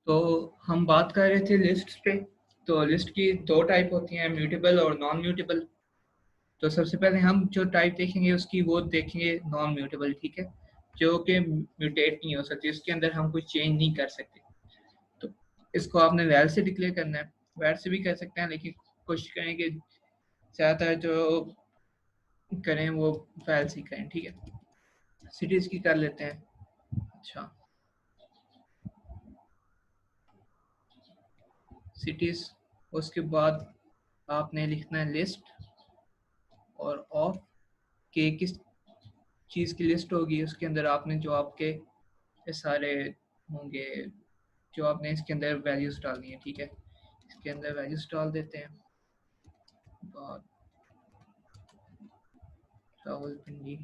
तो हम बात कर रहे थे लिस्ट पे। तो लिस्ट की दो टाइप होती हैं, म्यूटेबल और नॉन म्यूटेबल। तो सबसे पहले हम जो टाइप देखेंगे उसकी वो देखेंगे नॉन म्यूटेबल, ठीक है, जो कि म्यूटेट नहीं हो सकती, उसके अंदर हम कुछ चेंज नहीं कर सकते। तो इसको आपने वैल से डिक्लेयर करना है, वैल से भी कर सकते हैं, लेकिन कोशिश करें कि ज़्यादातर जो करें वो वैल से करें, ठीक है। सिटीज़ की कर लेते हैं। अच्छा, सिटीज़, उसके बाद आपने लिखना है लिस्ट और ऑफ के किस चीज़ की लिस्ट होगी, उसके अंदर आपने जो आपके सारे होंगे, जो आपने इसके अंदर वैल्यूज़ डालनी है, ठीक है। इसके अंदर वैल्यूज़ डाल देते हैं। और रावलपिंडी,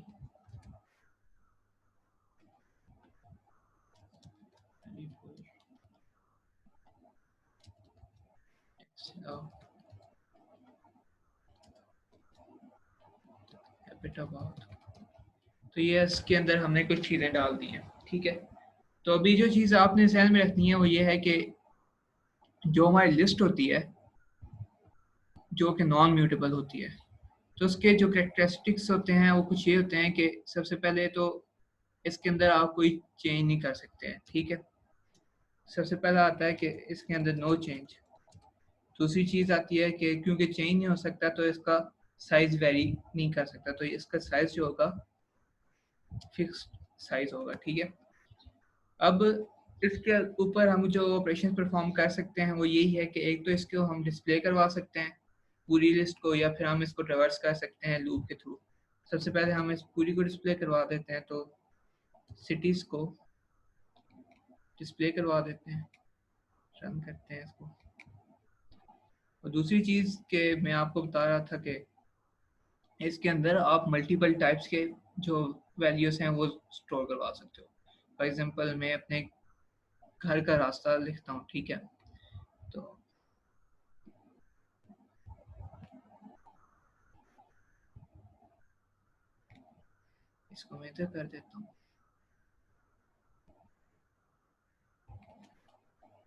हैबिटाबाद। तो ये इसके अंदर हमने कुछ चीज़ें डाल दी हैं, ठीक है। तो अभी जो चीज़ आपने ध्यान में रखनी है वो ये है कि जो हमारी लिस्ट होती है, जो कि नॉन म्यूटेबल होती है, तो उसके जो कैरेक्टरिस्टिक्स होते हैं वो कुछ ये होते हैं कि सबसे पहले तो इसके अंदर आप कोई चेंज नहीं कर सकते हैं, ठीक है। सबसे पहला आता है कि इसके अंदर नो चेंज। दूसरी चीज़ आती है कि क्योंकि चेंज नहीं हो सकता तो इसका साइज़ वेरी नहीं कर सकता, तो इसका साइज़ जो होगा फिक्स्ड साइज़ होगा, ठीक है। अब इसके ऊपर हम जो ऑपरेशन परफॉर्म कर सकते हैं वो यही है कि एक तो इसको हम डिस्प्ले करवा सकते हैं पूरी लिस्ट को, या फिर हम इसको ट्रैवर्स कर सकते हैं लूप के थ्रू। सबसे पहले हम इस पूरी को डिस्प्ले करवा देते हैं, तो सिटीज़ को डिस्प्ले करवा देते हैं, रन करते हैं इसको। और दूसरी चीज़ के मैं आपको बता रहा था कि इसके अंदर आप मल्टीपल टाइप्स के जो वैल्यूज़ हैं वो स्टोर करवा सकते हो। फॉर एग्जांपल मैं अपने घर का रास्ता लिखता हूँ, ठीक है। तो इसको मैं इधर कर देता हूँ।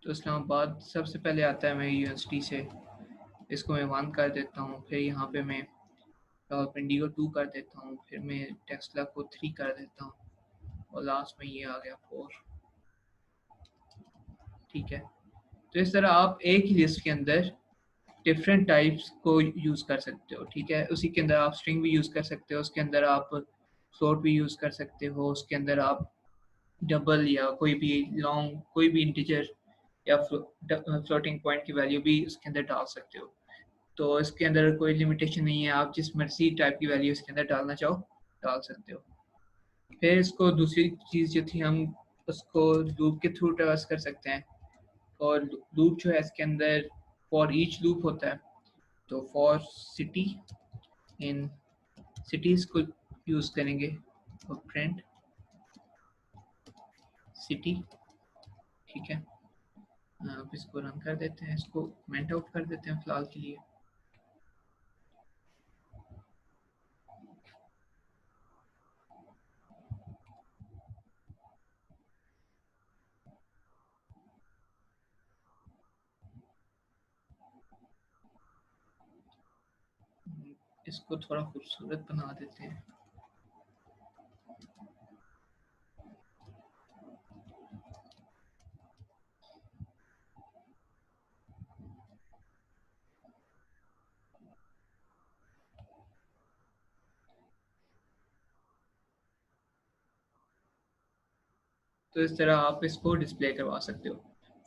तो इस्लामाबाद सबसे पहले आता है, मैं यूनिवर्सिटी से इसको मैं 1 कर देता हूँ, फिर यहाँ पे मैं रावलपिंडी को 2 कर देता हूँ, फिर मैं टेस्ला को 3 कर देता हूँ, और लास्ट में ये आ गया 4, ठीक है। तो इस तरह आप एक ही लिस्ट के अंदर डिफरेंट टाइप्स को यूज़ कर सकते हो, ठीक है। उसी के अंदर आप स्ट्रिंग भी यूज़ कर सकते हो, उसके अंदर आप फ्लोट भी यूज़ कर सकते हो, उसके अंदर आप डबल या कोई भी लॉन्ग कोई भी इंटीजर या फ्लोटिंग पॉइंट की वैल्यू भी उसके अंदर डाल सकते हो। तो इसके अंदर कोई लिमिटेशन नहीं है, आप जिस मर्जी टाइप की वैल्यू इसके अंदर डालना चाहो डाल सकते हो। फिर इसको दूसरी चीज़ जो थी, हम उसको लूप के थ्रू ट्रेवर्स कर सकते हैं। और लूप जो है इसके अंदर फॉर ईच लूप होता है। तो फॉर सिटी, इन सिटीज़ को यूज़ करेंगे और प्रिंट सिटी, ठीक है। अब इसको रन कर देते हैं, इसको कमेंट आउट कर देते हैं फिलहाल के लिए। इसको थोड़ा खूबसूरत बना देते हैं। तो इस तरह आप इसको डिस्प्ले करवा सकते हो।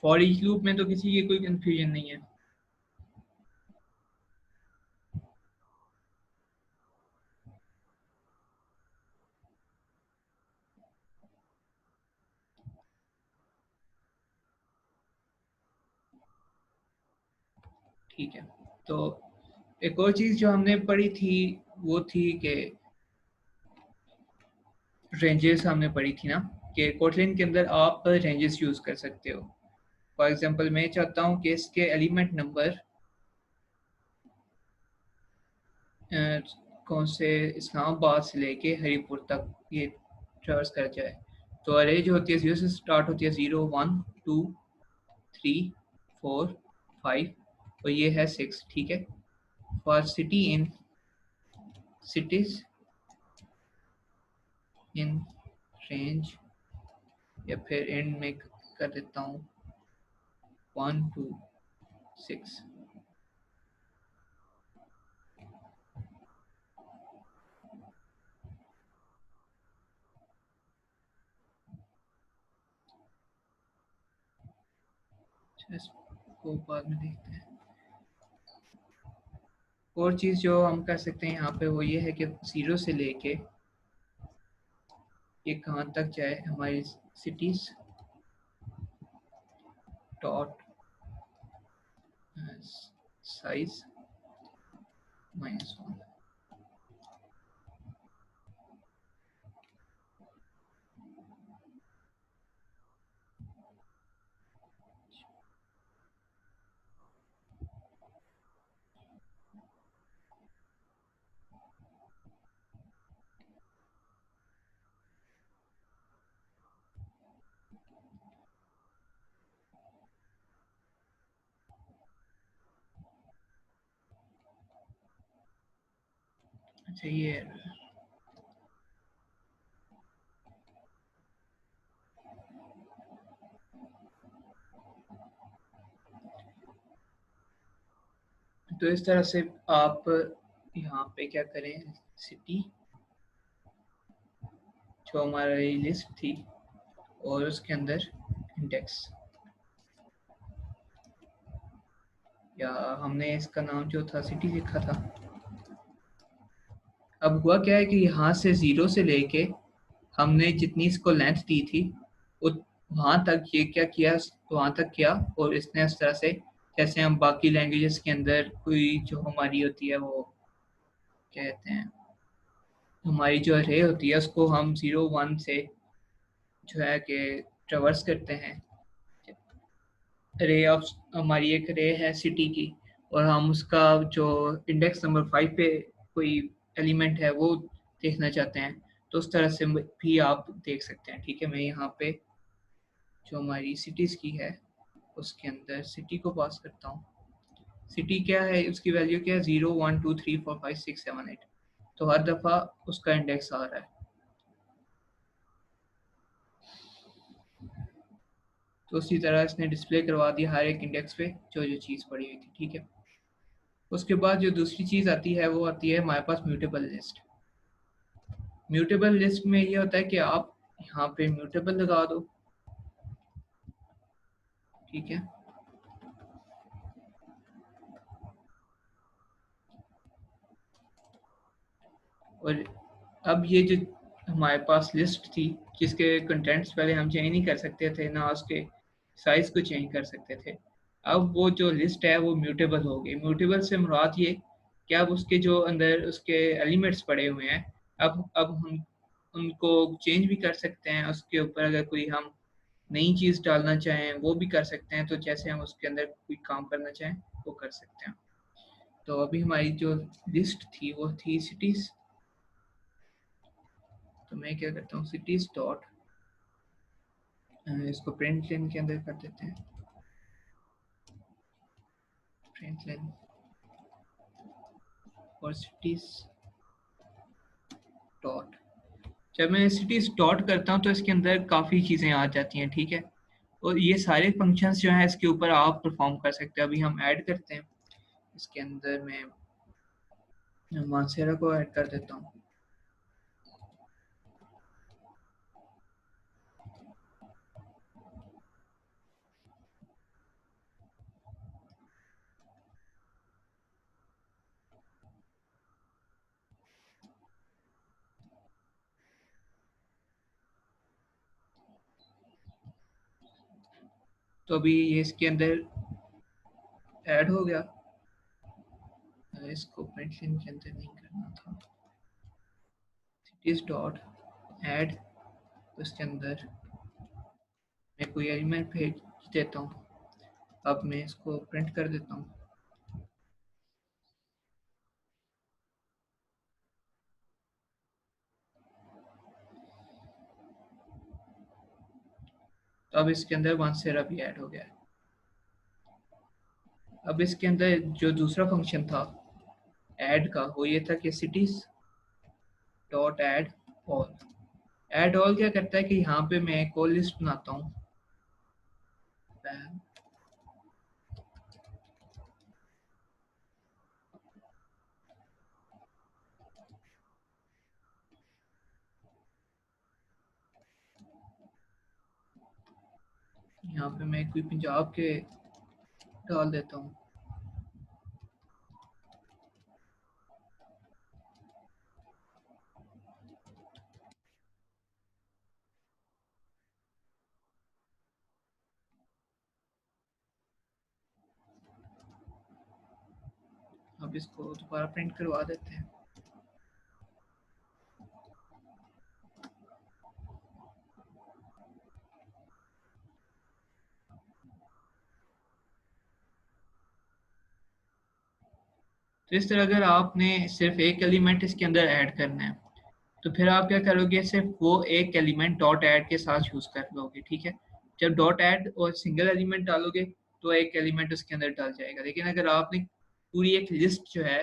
फॉर ईच लूप में तो किसी की कोई कंफ्यूजन नहीं है। ठीक है। तो एक और चीज़ जो हमने पढ़ी थी वो थी कि रेंजेस हमने पढ़ी थी ना, कि कोटलिन के अंदर आप रेंजेस यूज़ कर सकते हो। फॉर एग्जांपल मैं चाहता हूँ कि इसके एलिमेंट नंबर कौन से इस्लामाबाद से लेके हरीपुर तक ये ट्रेवर्स कर जाए। तो अरे जो होती है 0 से स्टार्ट होती है, 0 1 2 3 4 5 और ये है 6, ठीक है। For city in cities in range, या फिर एंड में कर देता हूँ 1 to 6। इसको बाद में देखते हैं। और चीज़ जो हम कर सकते हैं यहाँ पे वो ये है कि 0 से लेके ये कहाँ तक जाए, हमारी सिटीज डॉट साइज -1। अच्छा ये तो इस तरह से आप यहाँ पे क्या करें, सिटी जो हमारी लिस्ट थी और उसके अंदर इंडेक्स, या हमने इसका नाम जो था सिटी लिखा था। अब हुआ क्या है कि यहाँ से 0 से लेके हमने जितनी इसको लेंथ दी थी वहाँ तक ये क्या किया, वहाँ तक किया, और इसने इस तरह से जैसे हम बाकी लैंग्वेजेस के अंदर कोई जो हमारी होती है वो कहते हैं, हमारी जो रे होती है उसको हम 0 1 से जो है कि ट्रेवर्स करते हैं। रे ऑफ हमारी एक रे है सिटी की, और हम उसका जो इंडेक्स नंबर 5 पे कोई एलिमेंट है वो देखना चाहते हैं, तो उस तरह से भी आप देख सकते हैं। ठीक है, मैं यहाँ पे जो हमारी सिटीज की है उसके अंदर सिटी को पास करता हूँ। सिटी क्या है, उसकी वैल्यू क्या है, 0 1 2 3 4 5 6 7 8, तो हर दफ़ा उसका इंडेक्स आ रहा है। तो उसी तरह इसने डिस्प्ले करवा दिया हर एक इंडेक्स पे जो जो चीज़ पड़ी हुई थी। ठीक है, उसके बाद जो दूसरी चीज़ आती है वो आती है हमारे पास म्यूटेबल लिस्ट। म्यूटेबल लिस्ट में ये होता है कि आप यहाँ पे म्यूटेबल लगा दो, ठीक है, और अब ये जो हमारे पास लिस्ट थी जिसके कंटेंट्स पहले हम चेंज नहीं कर सकते थे, ना उसके साइज को चेंज कर सकते थे, अब वो जो लिस्ट है वो म्यूटेबल हो गई। म्यूटेबल से मुराद ये कि अब उसके जो अंदर उसके एलिमेंट्स पड़े हुए हैं, अब हम उनको चेंज भी कर सकते हैं। उसके ऊपर अगर कोई हम नई चीज़ डालना चाहें वो भी कर सकते हैं, तो जैसे हम उसके अंदर कोई काम करना चाहें वो कर सकते हैं। तो अभी हमारी जो लिस्ट थी वो थी सिटीज़, तो मैं क्या करता हूँ, सिटीज़ डॉट, इसको प्रिंट लेन के अंदर कर देते हैं, प्रिंट लेन और सिटीज़ डॉट। जब मैं सिटीज़ डॉट करता हूँ तो इसके अंदर काफ़ी चीज़ें आ जाती हैं, ठीक है, और ये सारे फंक्शंस जो हैं इसके ऊपर आप परफॉर्म कर सकते हैं। अभी हम ऐड करते हैं, इसके अंदर मैं मानसेरा को ऐड कर देता हूँ। तो अभी ये इसके अंदर ऐड हो गया, इसको प्रिंट लाइन के अंदर नहीं करना था, सिटीज डॉट ऐड, उसके अंदर मैं कोई एलिमेंट भेज देता हूँ। अब मैं इसको प्रिंट कर देता हूँ। तो अब इसके अंदर मानसेरा भी ऐड हो गया है। अब इसके अंदर जो दूसरा फंक्शन था ऐड का वो ये था कि cities dot add all. Add all क्या करता है कि यहाँ पे मैं एक और लिस्ट बनाता हूँ। यहाँ पे मैं कोई पंजाब के डाल देता हूँ। अब इसको दोबारा प्रिंट करवा देते हैं। तो इस तरह अगर आपने सिर्फ एक एलिमेंट इसके अंदर ऐड करना है तो फिर आप क्या करोगे, सिर्फ वो एक एलिमेंट डॉट ऐड के साथ यूज कर लोगे, ठीक है। जब डॉट ऐड और सिंगल एलिमेंट डालोगे तो एक एलिमेंट उसके अंदर डाल जाएगा। लेकिन अगर आपने पूरी एक लिस्ट जो है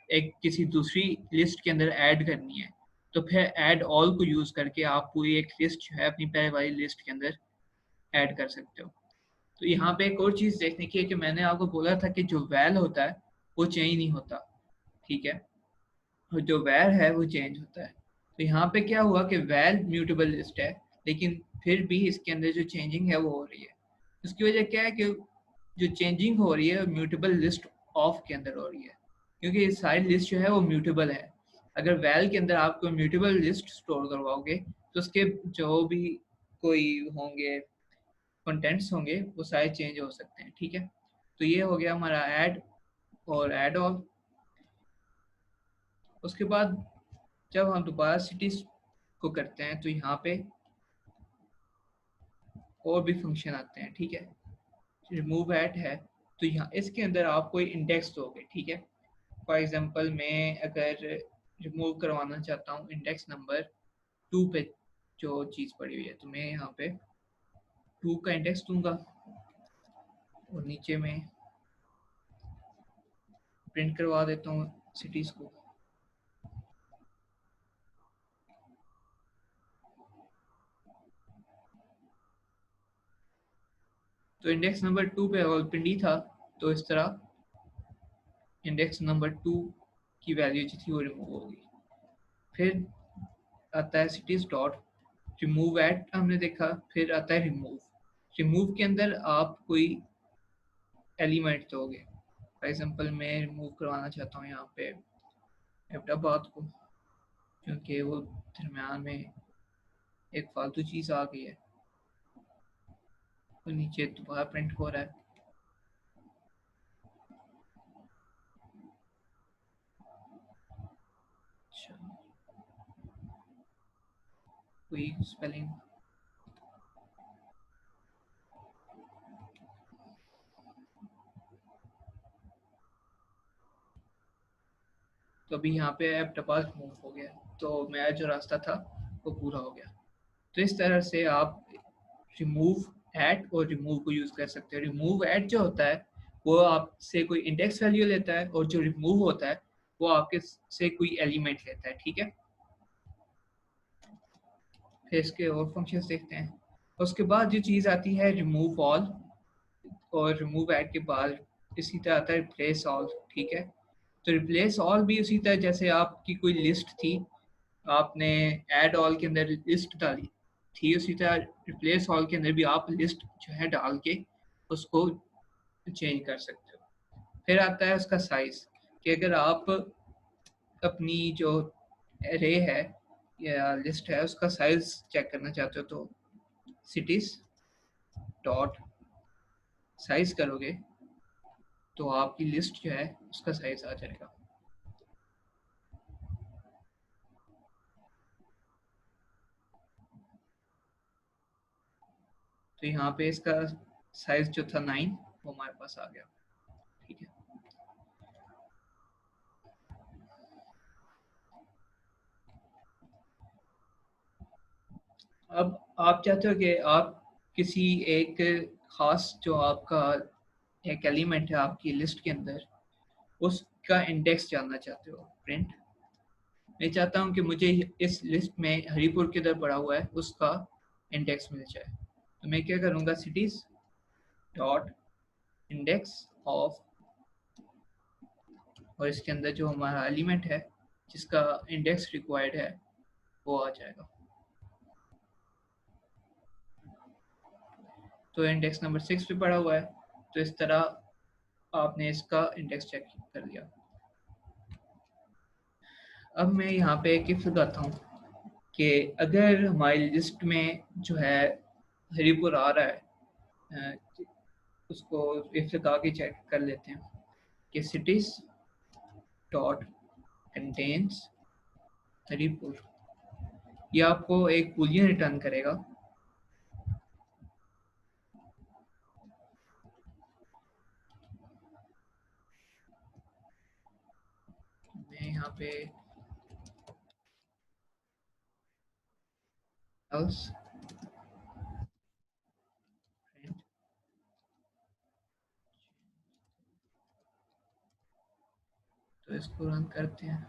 एक किसी दूसरी लिस्ट के अंदर ऐड करनी है तो फिर ऐड ऑल को यूज करके आप पूरी एक लिस्ट जो है अपनी पहले वाली लिस्ट के अंदर ऐड कर सकते हो। तो यहाँ पे एक और चीज देखने की है कि मैंने आपको बोला था कि जो वैल होता है वो चेंज नहीं होता, ठीक है, और जो वैर है वो चेंज होता है। तो यहाँ पे क्या हुआ कि वैल म्यूटेबल लिस्ट है लेकिन फिर भी इसके अंदर जो चेंजिंग है वो हो रही है। उसकी वजह क्या है कि जो चेंजिंग हो रही है म्यूटेबल लिस्ट ऑफ के अंदर हो रही है, क्योंकि सारी लिस्ट जो है वो म्यूटेबल है। अगर वैल के अंदर आप कोई म्यूटेबल लिस्ट स्टोर करवाओगे तो उसके जो भी कोई होंगे कंटेंट्स होंगे वो सारे चेंज हो सकते हैं, ठीक है। तो ये हो गया हमारा ऐड और ऐड ऑल। उसके बाद जब हम दोबारा सिटीज को करते हैं तो यहाँ पे और भी फंक्शन आते हैं, ठीक है। रिमूव एट है तो यहाँ इसके अंदर आप कोई इंडेक्स दोगे, ठीक है। फॉर एग्जांपल मैं अगर रिमूव करवाना चाहता हूँ इंडेक्स नंबर 2 पे जो चीज़ पड़ी हुई है तो मैं यहाँ पे 2 का इंडेक्स दूंगा और नीचे में प्रिंट करवा देता हूँ सिटीज को। तो इंडेक्स नंबर 2 पे ऑलरेडी था तो इस तरह इंडेक्स नंबर 2 की वैल्यू जो थी वो रिमूव होगी। फिर आता है सिटीज डॉट रिमूव एट, हमने देखा। फिर आता है रिमूव। रिमूव के अंदर आप कोई एलिमेंट दोगे। फॉर एग्जांपल मैं रिमूव करवाना चाहता हूँ यहाँ पे अहमदाबाद को, क्योंकि वो दरम्यान में एक फालतू चीज़ आ गई है। तो नीचे दोबारा प्रिंट हो रहा है। अच्छा, कोई स्पेलिंग। तो अभी यहाँ पे अहमदाबाद रिमूव हो गया तो मेरा जो रास्ता था वो पूरा हो गया। तो इस तरह से आप रिमूव एट और रिमूव को यूज कर सकते हो। रिमूव एट जो होता है वो आपसे कोई इंडेक्स वैल्यू लेता है और जो रिमूव होता है वो आपके से कोई एलिमेंट लेता है, ठीक है। फिर इसके और फंक्शंस देखते हैं। उसके बाद जो चीज़ आती है रिमूव ऑल, और रिमूव एट के बाद इसी तरह आता है रिप्लेस ऑल, ठीक है। तो रिप्लेस ऑल भी उसी तरह जैसे आपकी कोई लिस्ट थी, आपने ऐड ऑल के अंदर लिस्ट डाली थी, उसी तरह रिप्लेस ऑल के अंदर भी आप लिस्ट जो है डाल के उसको चेंज कर सकते हो। फिर आता है उसका साइज, कि अगर आप अपनी जो एरे है या लिस्ट है उसका साइज चेक करना चाहते हो तो सिटीज डॉट साइज करोगे तो आपकी लिस्ट जो है उसका साइज आ जाएगा। तो यहाँ पे इसका साइज जो था 9 वो हमारे पास आ गया, ठीक है। अब आप चाहते हो कि आप किसी एक खास जो आपका एक एलिमेंट है आपकी लिस्ट के अंदर, उसका इंडेक्स जानना चाहते हो प्रिंट। मैं चाहता हूँ कि मुझे इस लिस्ट में हरीपुर किधर पड़ा हुआ है उसका इंडेक्स मिल जाए। तो मैं क्या करूँगा, सिटीज डॉट इंडेक्स ऑफ, और इसके अंदर जो हमारा एलिमेंट है जिसका इंडेक्स रिक्वायर्ड है वो आ जाएगा। तो इंडेक्स नंबर 6 पे पड़ा हुआ है, तो इस तरह आपने इसका इंडेक्स चेक कर लिया। अब मैं यहाँ पे एक इफ लगाता हूँ कि अगर हमारी लिस्ट में जो है हरीपुर आ रहा है, उसको इफ लगा के चेक कर लेते हैं कि सिटीज डॉट कंटेन्स हरीपुर, ये आपको एक बूलियन रिटर्न करेगा। मैं यहाँ पे else print, तो इसको रन करते हैं।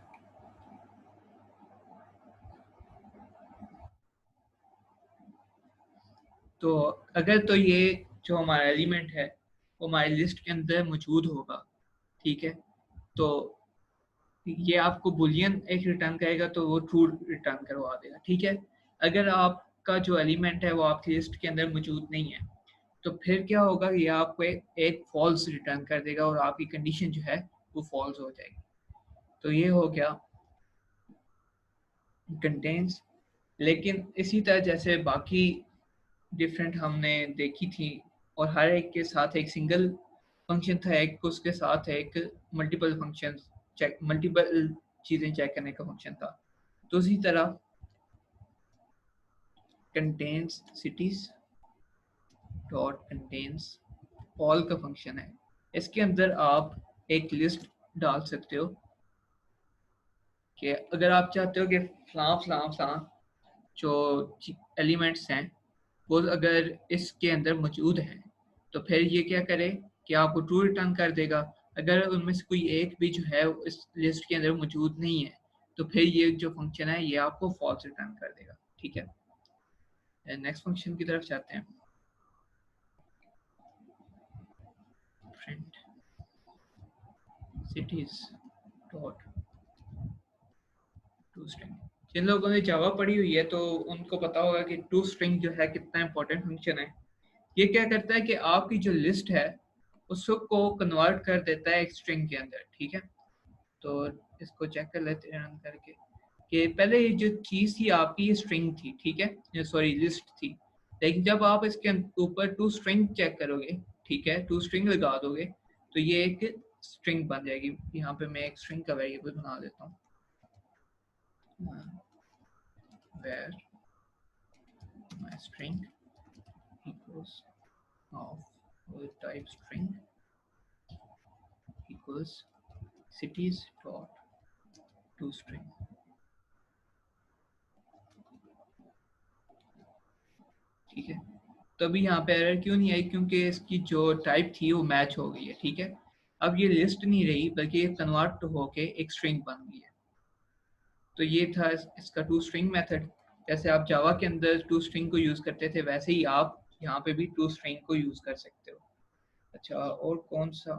तो अगर तो ये जो हमारा एलिमेंट है वो हमारी लिस्ट के अंदर मौजूद होगा, ठीक है, तो ये आपको बुलियन एक रिटर्न करेगा, तो वो ट्रू रिटर्न करवा देगा, ठीक है। अगर आपका जो एलिमेंट है वो आपकी लिस्ट के अंदर मौजूद नहीं है तो फिर क्या होगा, ये आपको एक फॉल्स रिटर्न कर देगा और आपकी कंडीशन जो है वो फॉल्स हो जाएगी। तो ये हो गया कंटेन्स। लेकिन इसी तरह जैसे बाकी डिफरेंट हमने देखी थी, और हर एक के साथ एक सिंगल फंक्शन था, एक उसके साथ एक मल्टीपल फंक्शन चेक, मल्टीपल चीज़ें चेक करने का फंक्शन था। तो उसी तरह contains cities dot contains all का फंक्शन है। इसके अंदर आप एक लिस्ट डाल सकते हो कि अगर आप चाहते हो कि फलां फलां फलां जो एलिमेंट्स हैं वो अगर इसके अंदर मौजूद हैं, तो फिर ये क्या करे कि आपको ट्रू रिटर्न कर देगा। अगर उनमें से कोई एक भी जो है इस लिस्ट के अंदर मौजूद नहीं है तो फिर ये जो फंक्शन है ये आपको फॉल्स रिटर्न कर देगा, ठीक है। नेक्स्ट फंक्शन की तरफ जाते हैं, print cities dot to string. जिन लोगों ने जावा पढ़ी हुई है तो उनको पता होगा कि टू स्ट्रिंग जो है कितना इंपॉर्टेंट फंक्शन है। ये क्या करता है कि आपकी जो लिस्ट है उसको कन्वर्ट कर देता है एक स्ट्रिंग के अंदर, ठीक है। तो इसको चेक कर लेते हैं रन करके कि पहले ये जो चीज़ थी आपकी ये स्ट्रिंग थी, ठीक है, सॉरी लिस्ट थी। लेकिन जब आप इसके ऊपर टू स्ट्रिंग चेक करोगे, ठीक है, टू स्ट्रिंग लगा दोगे तो ये एक स्ट्रिंग बन जाएगी। यहाँ पे मैं एक स्ट्रिंग का वेरिएबल बना देता हूँ, where my string equals of type string equals cities dot to string, ठीक है। तो अभी यहाँ पे एरर क्यों नहीं आई, क्योंकि इसकी जो टाइप थी वो मैच हो गई है, ठीक है। अब ये लिस्ट नहीं रही बल्कि ये कन्वर्ट होके एक स्ट्रिंग बन गई है। तो ये था इसका टू स्ट्रिंग मेथड। जैसे आप जावा के अंदर टू स्ट्रिंग को यूज़ करते थे वैसे ही आप यहाँ पे भी टू स्ट्रिंग को यूज़ कर सकते हो। अच्छा, और कौन सा,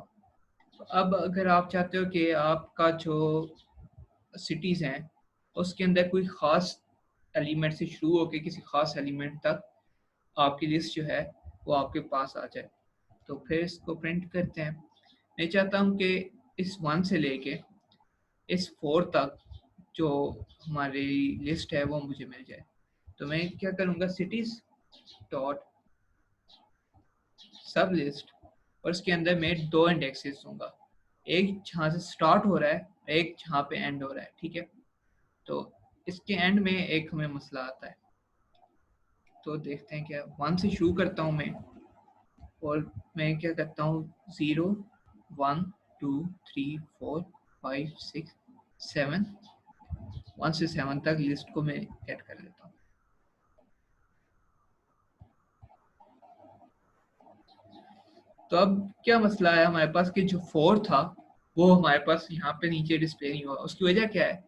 तो अब अगर आप चाहते हो कि आपका जो सिटीज़ हैं उसके अंदर कोई ख़ास एलिमेंट से शुरू होकर किसी ख़ास एलिमेंट तक आपकी लिस्ट जो है वो आपके पास आ जाए, तो फिर इसको प्रिंट करते हैं। मैं चाहता हूँ कि इस 1 से लेके इस 4 तक जो हमारी लिस्ट है वो मुझे मिल जाए। तो मैं क्या करूँगा, सिटीज़ डॉट सब लिस्ट, और इसके अंदर मैं 2 इंडेक्सेस दूंगा, एक जहाँ से स्टार्ट हो रहा है, एक जहाँ पे एंड हो रहा है, ठीक है। तो इसके एंड में एक हमें मसला आता है, तो देखते हैं क्या। 1 से शुरू करता हूँ मैं, और मैं क्या करता हूँ 0 1 2 3 4 5 6 7, 1 से 7 तक लिस्ट को मैं ऐड कर लेता हूँ। तो अब क्या मसला है हमारे पास कि जो 4 था वो हमारे पास यहाँ पे नीचे डिस्प्ले नहीं हुआ। उसकी वजह क्या है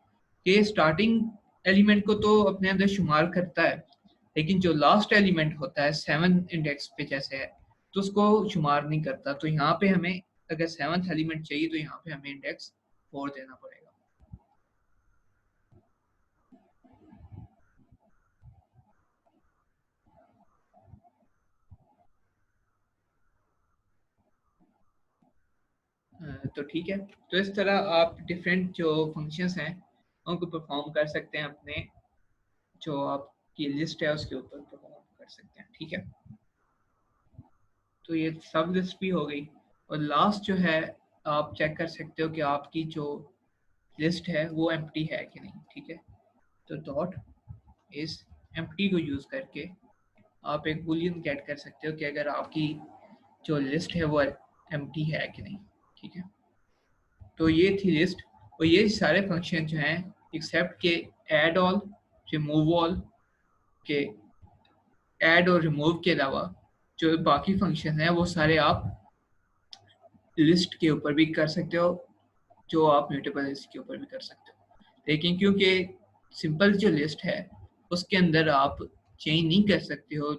कि स्टार्टिंग एलिमेंट को तो अपने अंदर शुमार करता है, लेकिन जो लास्ट एलिमेंट होता है 7 इंडेक्स पे जैसे है तो उसको शुमार नहीं करता। तो यहाँ पे हमें अगर 7th एलिमेंट चाहिए तो यहाँ पे हमें इंडेक्स 4 देना पड़ेगा। तो ठीक है, तो इस तरह आप डिफरेंट जो फंक्शंस हैं उनको परफॉर्म कर सकते हैं, अपने जो आपकी लिस्ट है उसके ऊपर परफॉर्म कर सकते हैं। ठीक है, तो ये सब लिस्ट भी हो गई। और लास्ट जो है आप चेक कर सकते हो कि आपकी जो लिस्ट है वो एम्प्टी है कि नहीं। ठीक है, तो डॉट इस एम्प्टी को यूज़ करके आप एक बुलियन गेट कर सकते हो कि अगर आपकी जो लिस्ट है वो एम्प्टी है कि नहीं। ठीक है, तो ये थी लिस्ट। और ये सारे फंक्शन जो हैं एक्सेप्ट के ऐड ऑल, रिमूव ऑल के, ऐड और रिमूव के अलावा जो बाकी फंक्शन हैं वो सारे आप लिस्ट के ऊपर भी कर सकते हो, जो आप म्यूटेबल लिस्ट के ऊपर भी कर सकते हो। लेकिन क्योंकि सिंपल जो लिस्ट है उसके अंदर आप चेंज नहीं कर सकते हो